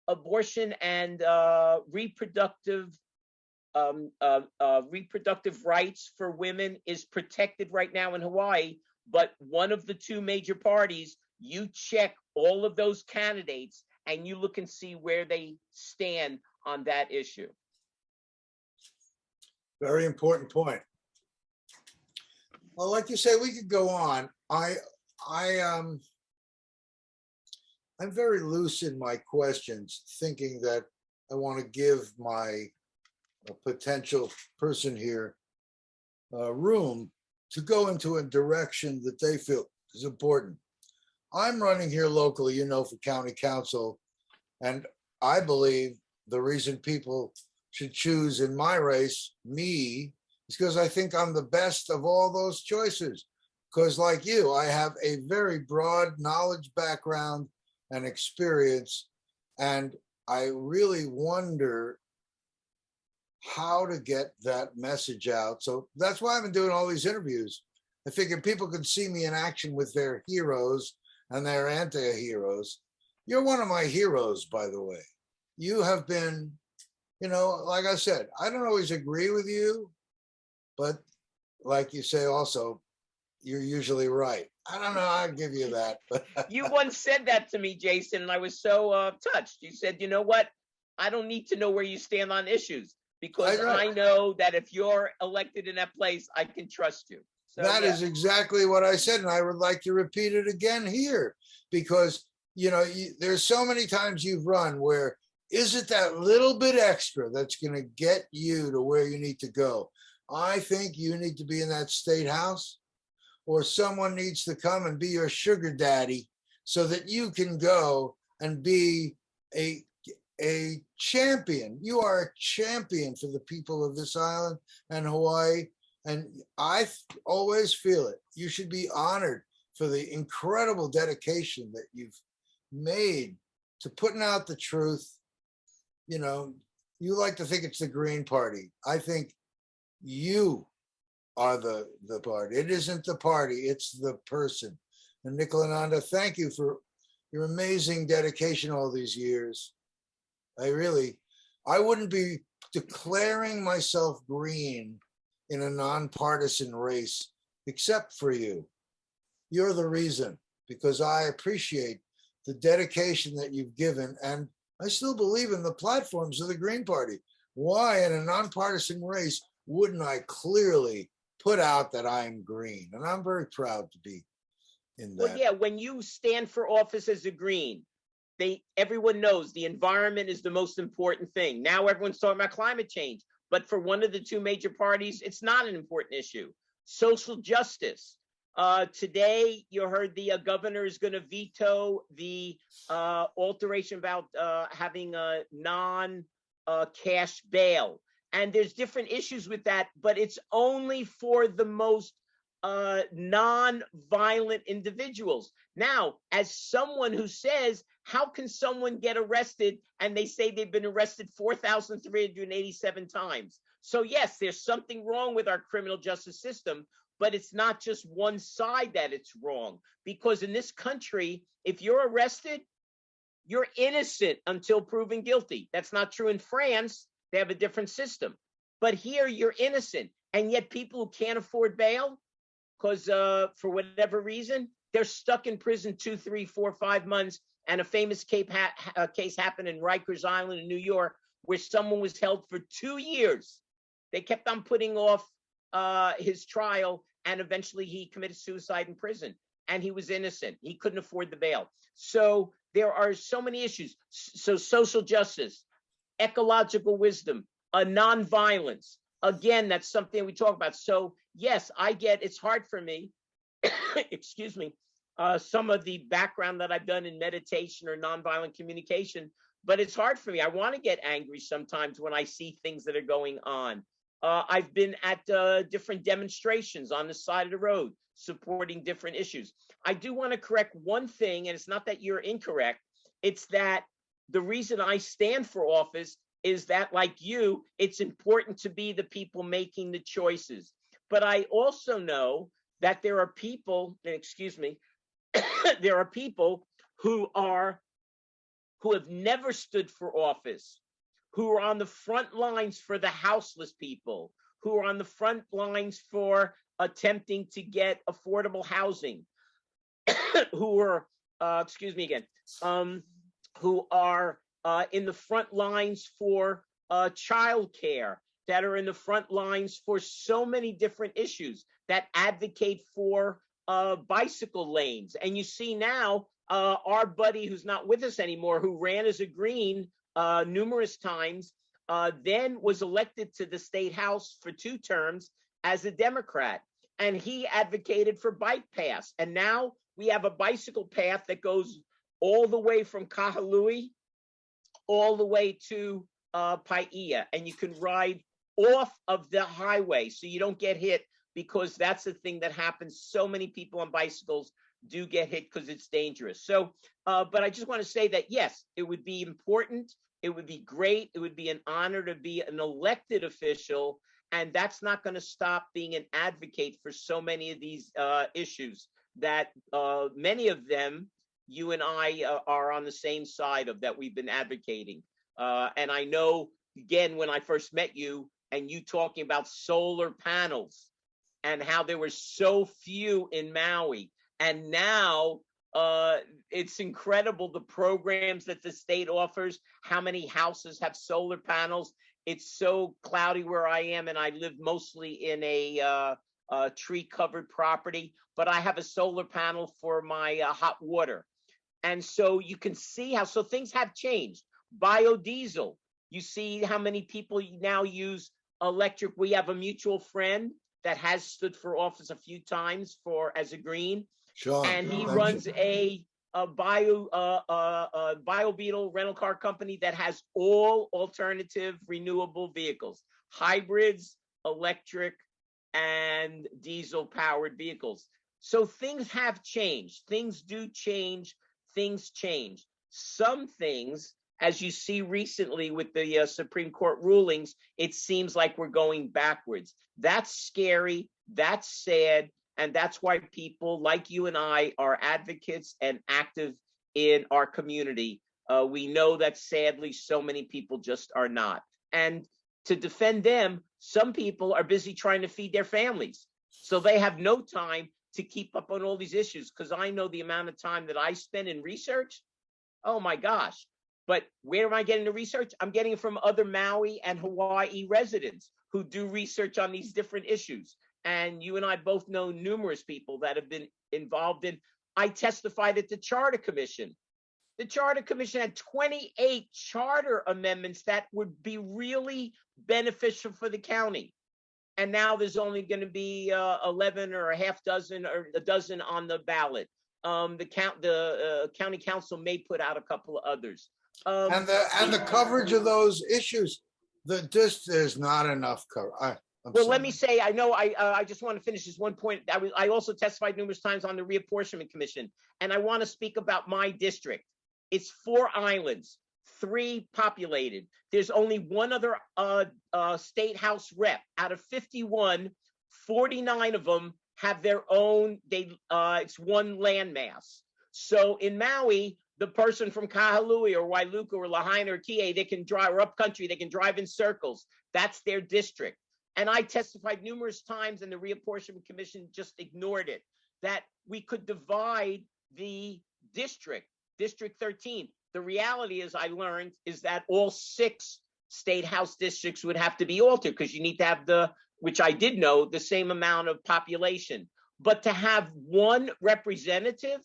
abortion and reproductive rights for women is protected right now in Hawaii. But one of the two major parties, you check all of those candidates and you look and see where they stand on that issue. Very important point. Well, like you say, we could go on. I'm very loose in my questions, thinking that I want to give my potential person here room to go into a direction that they feel is important. I'm running here locally, for county council, and I believe the reason people should choose in my race me is because I think I'm the best of all those choices. Because like you, I have a very broad knowledge background and experience, and I really wonder how to get that message out. So that's why I've been doing all these interviews. I figured people could see me in action with their heroes and their anti-heroes. You're one of my heroes, by the way. You have been, like I said, I don't always agree with you, but like you say also, you're usually right. I don't know, I'll give you that. You once said that to me, Jason, and I was so touched. You said, you know what? I don't need to know where you stand on issues, because I know that if you're elected in that place, I can trust you. So, that is exactly what I said, and I would like to repeat it again here, because there's so many times you've run where is it that little bit extra that's going to get you to where you need to go? I think you need to be in that state house, or someone needs to come and be your sugar daddy so that you can go and be a champion. You are a champion for the people of this island and Hawaii. And I always feel it. You should be honored for the incredible dedication that you've made to putting out the truth. You like to think it's the Green Party. I think you are the party. It isn't the party, it's the person. And Nikhilananda, thank you for your amazing dedication all these years. I wouldn't be declaring myself green in a nonpartisan race except for you. You're the reason, because I appreciate the dedication that you've given, and I still believe in the platforms of the Green Party. Why, in a nonpartisan race, wouldn't I clearly put out that I'm green? And I'm very proud to be in that. Well, yeah, when you stand for office as a Green, everyone knows the environment is the most important thing. Now everyone's talking about climate change, but for one of the two major parties, it's not an important issue. Social justice. Today, you heard the governor is going to veto the alteration about having a non-cash bail. And there's different issues with that, but it's only for the most non-violent individuals. Now, as someone who says, how can someone get arrested and they say they've been arrested 4,387 times? So yes, there's something wrong with our criminal justice system, but it's not just one side that it's wrong. Because in this country, if you're arrested, you're innocent until proven guilty. That's not true in France. They have a different system. But here you're innocent. And yet people who can't afford bail, because for whatever reason, they're stuck in prison 2, 3, 4, 5 months. And a famous case happened in Rikers Island in New York, where someone was held for 2 years. They kept on putting off his trial, and eventually he committed suicide in prison. And he was innocent. He couldn't afford the bail. So there are so many issues. So social justice, ecological wisdom, nonviolence. Again, that's something we talk about. So yes, I get it's hard for me, excuse me, some of the background that I've done in meditation or nonviolent communication, but it's hard for me. I want to get angry sometimes when I see things that are going on. I've been at different demonstrations on the side of the road supporting different issues. I do want to correct one thing, and it's not that you're incorrect. It's that the reason I stand for office is that, like you, it's important to be the people making the choices. But I also know that there are people, excuse me, there are people who have never stood for office, who are on the front lines for the houseless people, who are on the front lines for attempting to get affordable housing, who are, excuse me again, who are in the front lines for childcare, that are in the front lines for so many different issues, that advocate for bicycle lanes. And you see now our buddy who's not with us anymore, who ran as a Green numerous times, then was elected to the state house for 2 terms as a Democrat. And he advocated for bike paths. And now we have a bicycle path that goes all the way from Kahului all the way to Paia. And you can ride off of the highway so you don't get hit, because that's the thing that happens. So many people on bicycles do get hit because it's dangerous. So, but I just want to say that, yes, it would be important. It would be great. It would be an honor to be an elected official. And that's not going to stop being an advocate for so many of these issues that many of them, you and I are on the same side of, that we've been advocating. And I know, again, when I first met you and you talking about solar panels and how there were so few in Maui. And now it's incredible, the programs that the state offers, how many houses have solar panels. It's so cloudy where I am, and I live mostly in a tree-covered property, but I have a solar panel for my hot water. And so you can see how, so things have changed. Biodiesel, you see how many people now use electric. We have a mutual friend that has stood for office a few times as a Green. Sure. And he runs a biobeetle rental car company that has all alternative renewable vehicles, hybrids, electric, and diesel powered vehicles. So things have changed. Things do change. Things change. Some things, as you see recently with the Supreme Court rulings, it seems like we're going backwards. That's scary. That's sad. And that's why people like you and I are advocates and active in our community. We know that sadly, so many people just are not. And to defend them, some people are busy trying to feed their families. So they have no time to keep up on all these issues, because I know the amount of time that I spend in research. Oh my gosh. But where am I getting the research? I'm getting it from other Maui and Hawaii residents who do research on these different issues. And you and I both know numerous people that have been involved in. I testified at the Charter Commission. The Charter Commission had 28 charter amendments that would be really beneficial for the county. And now there's only going to be 11 or a half dozen or a dozen on the ballot. The county council may put out a couple of others. And the coverage of those issues, There's not enough cover. I'm Well, sorry. let me say, I know I just want to finish this one point. I also testified numerous times on the Reapportionment Commission, and I want to speak about my district. It's 4 islands, 3 populated. There's only one other state house rep out of 51. 49 of them have their own. It's one landmass. So in Maui, the person from Kahului or Wailuku or Lahaina or Kihei, they can drive, or upcountry, they can drive in circles. That's their district. And I testified numerous times, and the Reapportionment Commission just ignored it, that we could divide the district, District 13. The reality, as I learned, is that all 6 state house districts would have to be altered because you need to have which I did know, the same amount of population. But to have one representative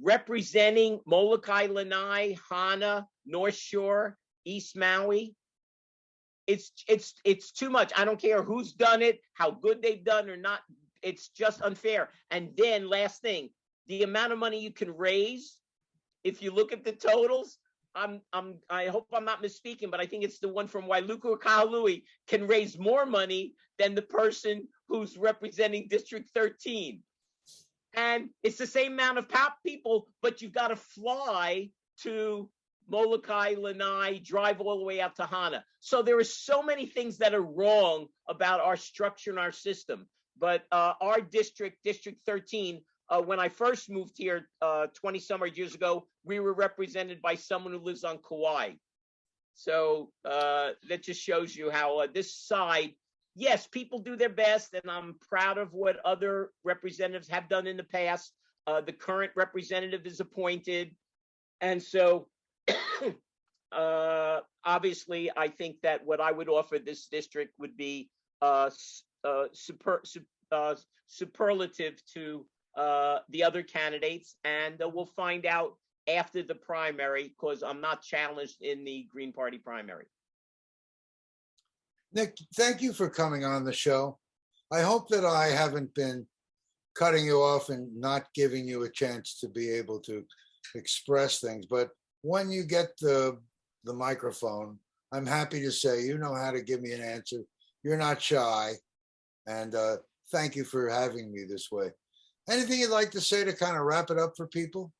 representing Molokai, Lanai, Hana, North Shore, East Maui, it's too much. I don't care who's done it, how good they've done or not. It's just unfair. And then last thing, the amount of money you can raise, if you look at the totals, I hope I'm not misspeaking, but I think it's the one from Wailuku or Kahului can raise more money than the person who's representing District 13. And it's the same amount of people, but you've got to fly to Molokai, Lanai, drive all the way out to Hana. So there are so many things that are wrong about our structure and our system. But our district, District 13, when I first moved here 20 some odd years ago, we were represented by someone who lives on Kauai. So that just shows you how this side, yes, people do their best, and I'm proud of what other representatives have done in the past. The current representative is appointed. And so obviously, I think that what I would offer this district would be superlative to the other candidates, and we'll find out after the primary because I'm not challenged in the Green Party primary. Nick, thank you for coming on the show. I hope that I haven't been cutting you off and not giving you a chance to be able to express things, but when you get the microphone, I'm happy to say you know how to give me an answer. You're not shy, and thank you for having me this way. Anything you'd like to say to kind of wrap it up for people?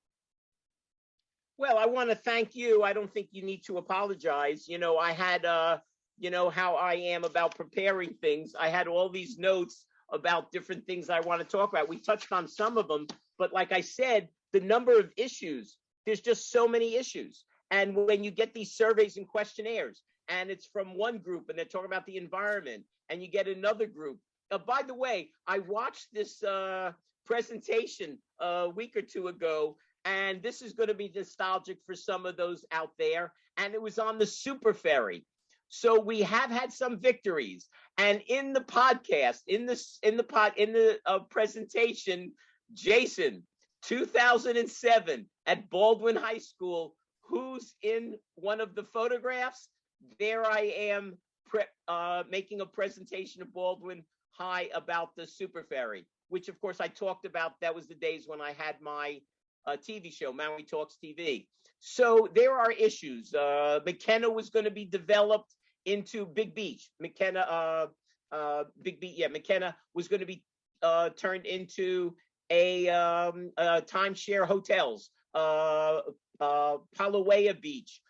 Well, I want to thank you. I don't think you need to apologize. You know, I had, you know, how I am about preparing things. I had all these notes about different things I want to talk about. We touched on some of them, but like I said, the number of issues, there's just so many issues. And when you get these surveys and questionnaires, and it's from one group and they're talking about the environment, and you get another group. By the way, I watched this presentation a week or 2 ago, and this is going to be nostalgic for some of those out there. And it was on the super ferry. So we have had some victories. And in the podcast, in the presentation, Jason, 2007 at Baldwin High School, who's in one of the photographs? There I am making a presentation of Baldwin High about the super ferry, which of course I talked about. That was the days when I had my TV show, Maui Talks TV. So there are issues. McKenna was going to be developed into Big Beach. McKenna was going to be turned into a timeshare hotels, Palauea Beach.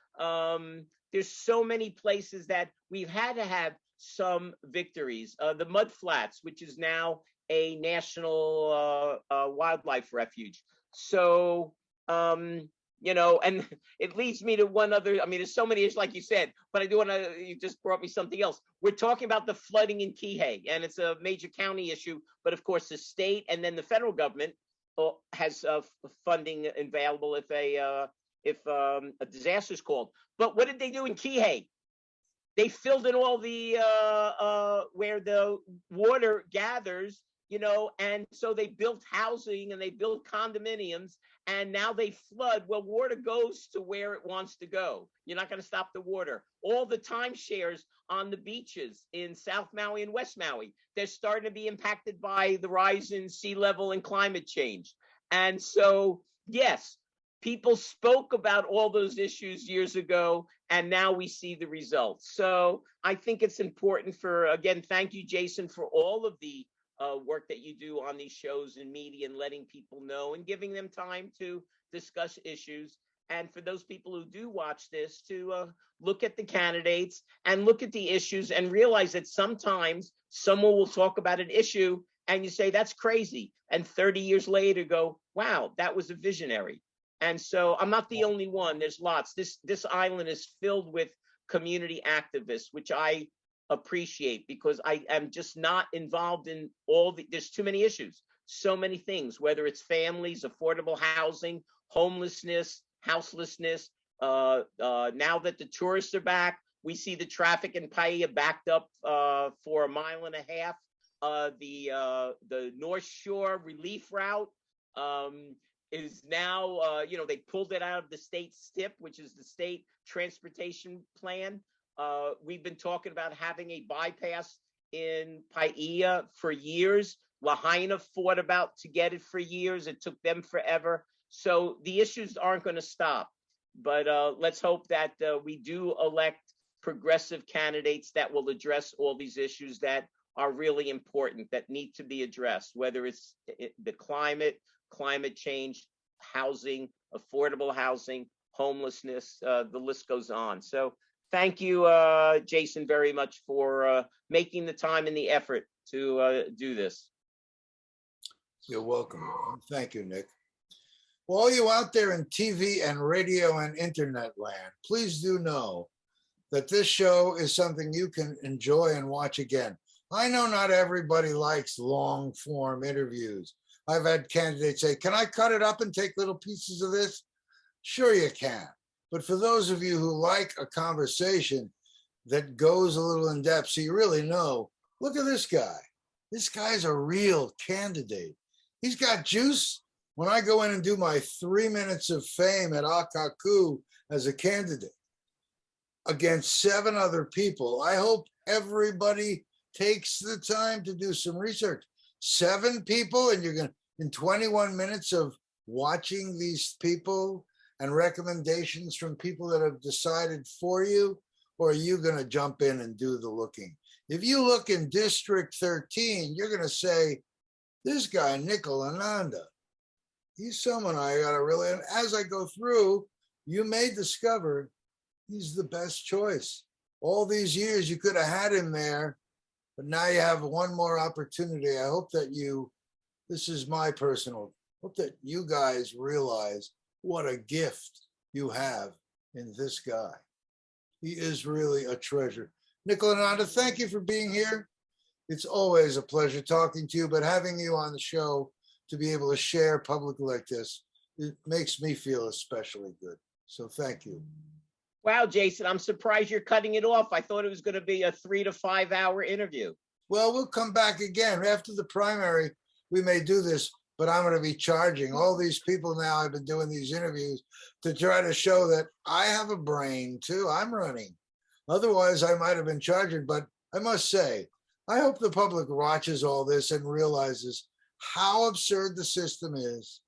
There's so many places that we've had to have some victories. The Mud Flats, which is now a national wildlife refuge. So, you know, and it leads me to one other, I mean, there's so many issues, like you said, but I do want to, you just brought me something else. We're talking about the flooding in Kihei, and it's a major county issue, but of course the state and then the federal government has funding available if a disaster is called. But what did they do in Kihei? They filled in all the, where the water gathers, you know, and so they built housing and they built condominiums, and now they flood. Well, water goes to where it wants to go. You're not going to stop the water. All the timeshares on the beaches in South Maui and West Maui, they're starting to be impacted by the rise in sea level and climate change. And so, yes, people spoke about all those issues years ago, and now we see the results. So I think it's important for, again, thank you, Jason, for all of the work that you do on these shows and media and letting people know and giving them time to discuss issues. And for those people who do watch this, to look at the candidates and look at the issues and realize that sometimes someone will talk about an issue and you say, that's crazy. And 30 years later go, wow, that was a visionary. And so I'm not the only one. There's lots. This island is filled with community activists, which I appreciate, because I am just not involved in there's too many issues, so many things, whether it's families, affordable housing, homelessness, houselessness. Now that the tourists are back, we see the traffic in Paia backed up for 1.5 miles. The North Shore relief route is now, they pulled it out of the state STIP, which is the state transportation plan. We've been talking about having a bypass in Paia for years. Lahaina fought about to get it for years. It took them forever. So the issues aren't going to stop. But let's hope that we do elect progressive candidates that will address all these issues that are really important, that need to be addressed, whether it's the climate change, housing, affordable housing, homelessness, the list goes on. So thank you, Jason, very much for making the time and the effort to do this. You're welcome. Thank you, Nick. Well, all you out there in TV and radio and internet land, please do know that this show is something you can enjoy and watch again. I know not everybody likes long form interviews. I've had candidates say, can I cut it up and take little pieces of this? Sure you can. But for those of you who like a conversation that goes a little in depth, so you really know, look at this guy. This guy's a real candidate. He's got juice. When I go in and do my 3 minutes of fame at Akaku as a candidate against 7 other people, I hope everybody takes the time to do some research. 7 people, and you're going to, in 21 minutes of watching these people and recommendations from people that have decided for you, or are you going to jump in and do the looking? If you look in District 13, you're going to say, this guy, Nikhilananda, he's someone I got to really, and as I go through, you may discover he's the best choice. All these years you could have had him there, but now you have one more opportunity. I hope that this is my personal, hope that you guys realize what a gift you have in this guy. He is really a treasure. Nikhilananda, thank you for being here. It's always a pleasure talking to you, but having you on the show to be able to share publicly like this, it makes me feel especially good. So thank you. Wow, Jason, I'm surprised you're cutting it off. I thought it was going to be a 3 to 5 hour interview. Well, we'll come back again. After the primary, we may do this, but I'm going to be charging all these people now. I've been doing these interviews to try to show that I have a brain too. I'm running. Otherwise, I might have been charging, but I must say, I hope the public watches all this and realizes how absurd the system is.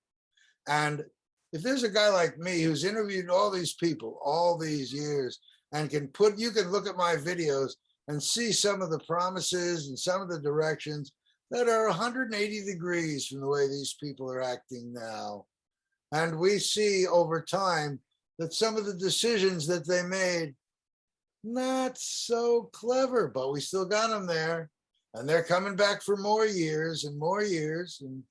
And if there's a guy like me who's interviewed all these people all these years and you can look at my videos and see some of the promises and some of the directions that are 180 degrees from the way these people are acting now. And we see over time that some of the decisions that they made, not so clever, but we still got them there. And they're coming back for more years and more years. And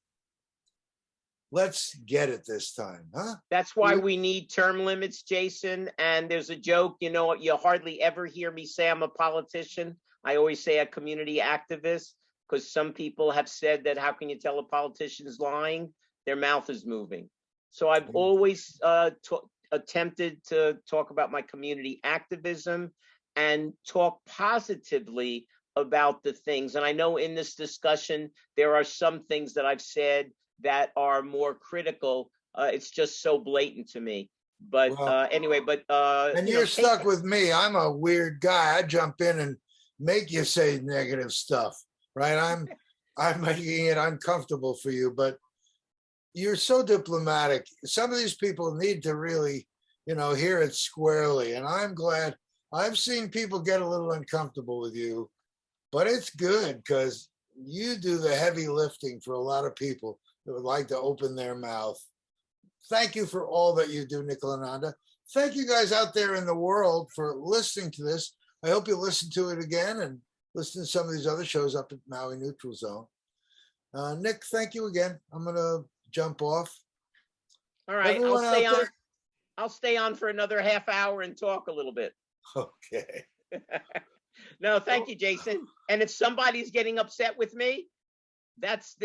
let's get it this time, huh? That's why we need term limits, Jason. And there's a joke, you hardly ever hear me say I'm a politician. I always say a community activist, because some people have said that how can you tell a politician is lying? Their mouth is moving. So I've always attempted to talk about my community activism and talk positively about the things. And I know in this discussion, there are some things that I've said that are more critical. It's just so blatant to me. But anyway, and you're stuck with me. I'm a weird guy. I jump in and make you say negative stuff, right? I'm making it uncomfortable for you, but you're so diplomatic. Some of these people need to really, hear it squarely. And I'm glad. I've seen people get a little uncomfortable with you, but it's good because you do the heavy lifting for a lot of people that would like to open their mouth. Thank you for all that you do, Nikhilananda. Thank you guys out there in the world for listening to this. I hope you listen to it again and listen to some of these other shows up at Maui Neutral Zone. Nick, thank you again. I'm going to jump off. All right, Everyone I'll stay out on. there- I'll stay on for another half hour and talk a little bit. Okay. No, thank you, Jason. And if somebody's getting upset with me, that's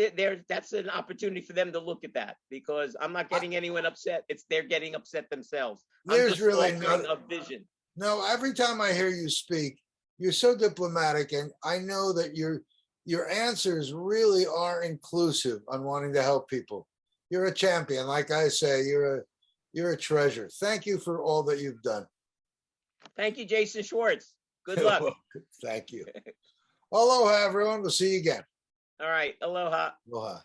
an opportunity for them to look at that, because I'm not getting anyone upset. They're getting upset themselves. I'm There's just really offering a vision. No, every time I hear you speak, you're so diplomatic, and I know that your answers really are inclusive on wanting to help people. You're a champion, like I say. You're a treasure. Thank you for all that you've done. Thank you, Jason Schwartz. Good luck. Thank you. Aloha, everyone. We'll see you again. All right. Aloha. Aloha.